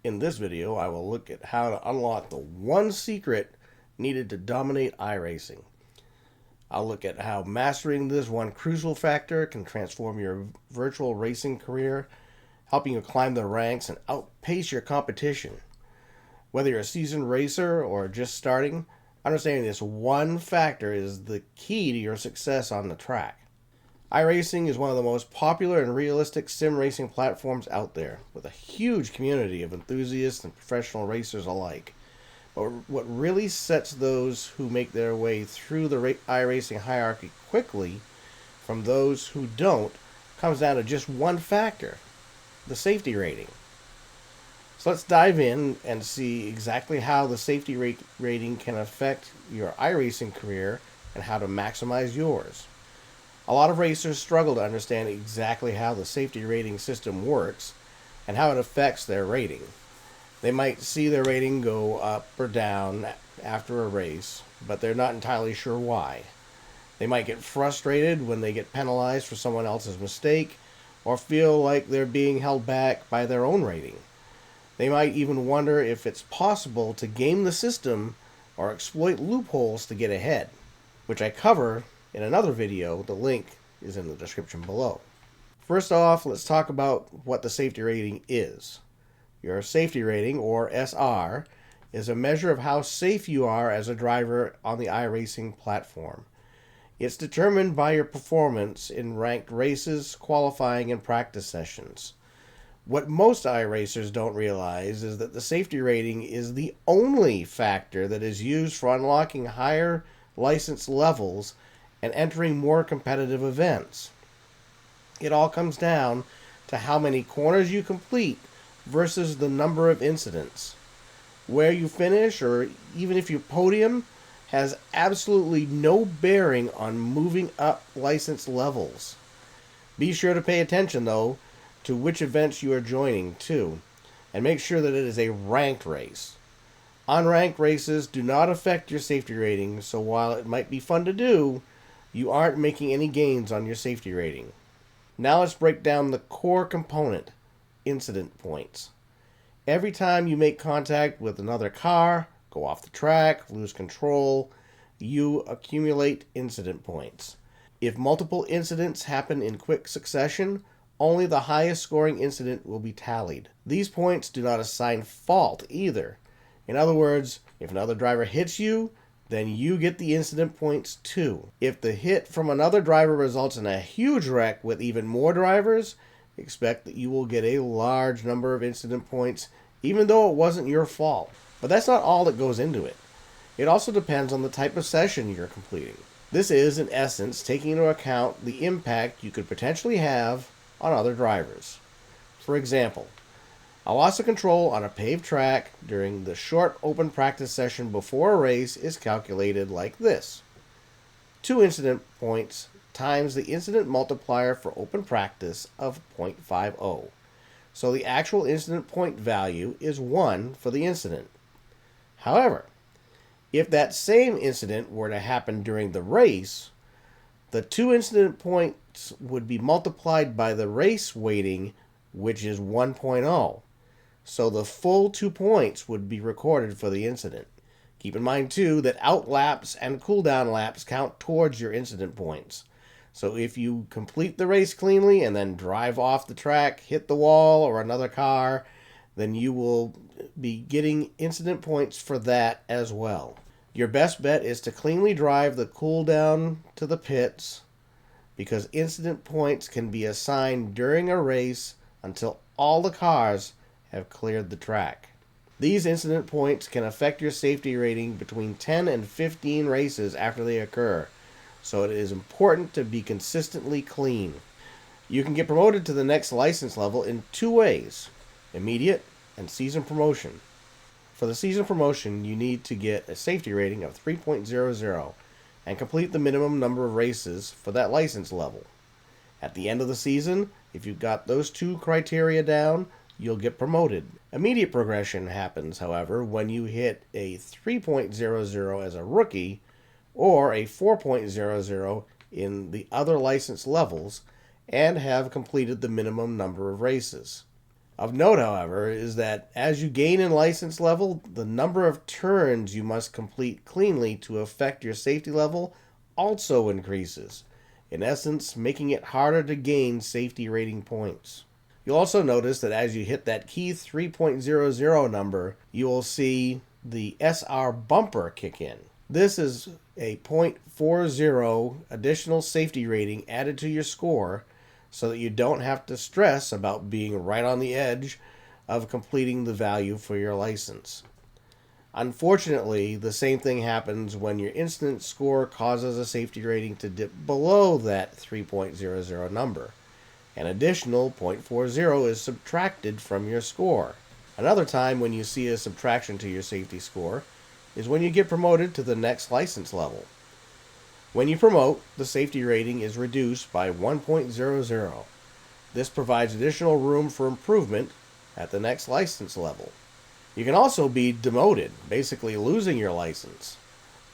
In this video, I will look at how to unlock the one secret needed to dominate iRacing. I'll look at how mastering this one crucial factor can transform your virtual racing career, helping you climb the ranks and outpace your competition. Whether you're a seasoned racer or just starting, understanding this one factor is the key to your success on the track. iRacing is one of the most popular and realistic sim racing platforms out there, with a huge community of enthusiasts and professional racers alike. But what really sets those who make their way through the iRacing hierarchy quickly from those who don't comes down to just one factor: the safety rating. So let's dive in and see exactly how the safety rating can affect your iRacing career and how to maximize yours. A lot of racers struggle to understand exactly how the safety rating system works and how it affects their rating. They might see their rating go up or down after a race, but they're not entirely sure why. They might get frustrated when they get penalized for someone else's mistake, or feel like they're being held back by their own rating. They might even wonder if it's possible to game the system or exploit loopholes to get ahead, which I cover in another video. The link is in the description below. First off, let's talk about what the safety rating is. Your safety rating, or SR, is a measure of how safe you are as a driver on the iRacing platform. It's determined by your performance in ranked races, qualifying, and practice sessions. What most iRacers don't realize is that the safety rating is the only factor that is used for unlocking higher license levels and entering more competitive events. It all comes down to how many corners you complete versus the number of incidents. Where you finish, or even if you podium, has absolutely no bearing on moving up license levels. Be sure to pay attention, though, to which events you are joining, too, and make sure that it is a ranked race. Unranked races do not affect your safety rating, so while it might be fun to do, you aren't making any gains on your safety rating. Now let's break down the core component: incident points. Every time you make contact with another car, go off the track, lose control, you accumulate incident points. If multiple incidents happen in quick succession, only the highest scoring incident will be tallied. These points do not assign fault either. In other words, if another driver hits you, then you get the incident points too. If the hit from another driver results in a huge wreck with even more drivers, expect that you will get a large number of incident points, even though it wasn't your fault. But that's not all that goes into it. It also depends on the type of session you're completing. This is, in essence, taking into account the impact you could potentially have on other drivers. For example, a loss of control on a paved track during the short open practice session before a race is calculated like this: 2 incident points times the incident multiplier for open practice of 0.50. So the actual incident point value is 1 for the incident. However, if that same incident were to happen during the race, the 2 incident points would be multiplied by the race weighting, which is 1.0. So the full 2 points would be recorded for the incident. Keep in mind, too, that out laps and cooldown laps count towards your incident points. So if you complete the race cleanly and then drive off the track, hit the wall or another car, then you will be getting incident points for that as well. Your best bet is to cleanly drive the cooldown to the pits, because incident points can be assigned during a race until all the cars have cleared the track. These incident points can affect your safety rating between 10 and 15 races after they occur, so it is important to be consistently clean. You can get promoted to the next license level in 2 ways: immediate and season promotion. For the season promotion, you need to get a safety rating of 3.00 and complete the minimum number of races for that license level. At the end of the season, if you've got those 2 criteria down, you'll get promoted. Immediate progression happens, however, when you hit a 3.00 as a rookie or a 4.00 in the other license levels and have completed the minimum number of races. Of note, however, is that as you gain in license level, the number of turns you must complete cleanly to affect your safety level also increases, in essence, making it harder to gain safety rating points. You'll also notice that as you hit that key 3.00 number, you will see the SR bumper kick in. This is a 0.40 additional safety rating added to your score so that you don't have to stress about being right on the edge of completing the value for your license. Unfortunately, the same thing happens when your incident score causes a safety rating to dip below that 3.00 number. An additional 0.40 is subtracted from your score. Another time when you see a subtraction to your safety score is when you get promoted to the next license level. When you promote, the safety rating is reduced by 1.00. This provides additional room for improvement at the next license level. You can also be demoted, basically losing your license.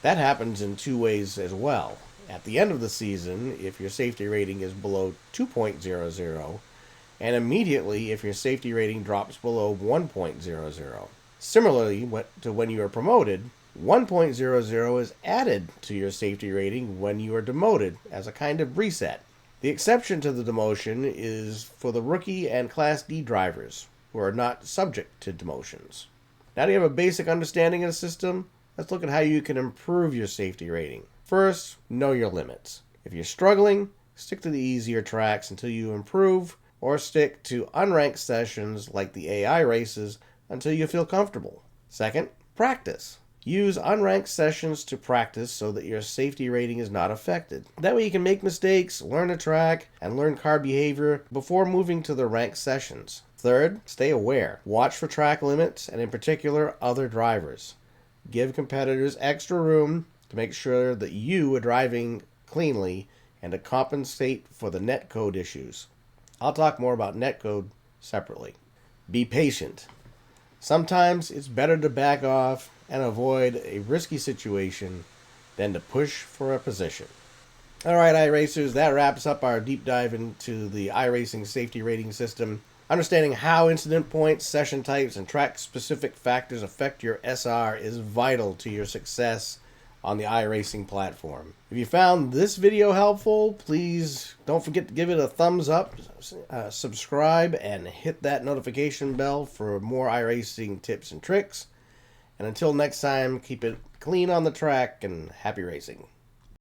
That happens in two ways as well. At the end of the season, if your safety rating is below 2.00, and immediately if your safety rating drops below 1.00. Similarly to when you are promoted, 1.00 is added to your safety rating when you are demoted as a kind of reset. The exception to the demotion is for the rookie and Class D drivers, who are not subject to demotions. Now that you have a basic understanding of the system, let's look at how you can improve your safety rating. First, know your limits. If you're struggling, stick to the easier tracks until you improve, or stick to unranked sessions like the AI races until you feel comfortable. Second, practice. Use unranked sessions to practice so that your safety rating is not affected. That way you can make mistakes, learn a track, and learn car behavior before moving to the ranked sessions. Third, stay aware. Watch for track limits and in particular other drivers. Give competitors extra room to make sure that you are driving cleanly and to compensate for the netcode issues. I'll talk more about netcode separately. Be patient. Sometimes it's better to back off and avoid a risky situation than to push for a position. Alright, iRacers, that wraps up our deep dive into the iRacing safety rating system. Understanding how incident points, session types, and track-specific factors affect your SR is vital to your success on the iRacing platform. If you found this video helpful, please don't forget to give it a thumbs up, subscribe, and hit that notification bell for more iRacing tips and tricks. And until next time, keep it clean on the track and happy racing.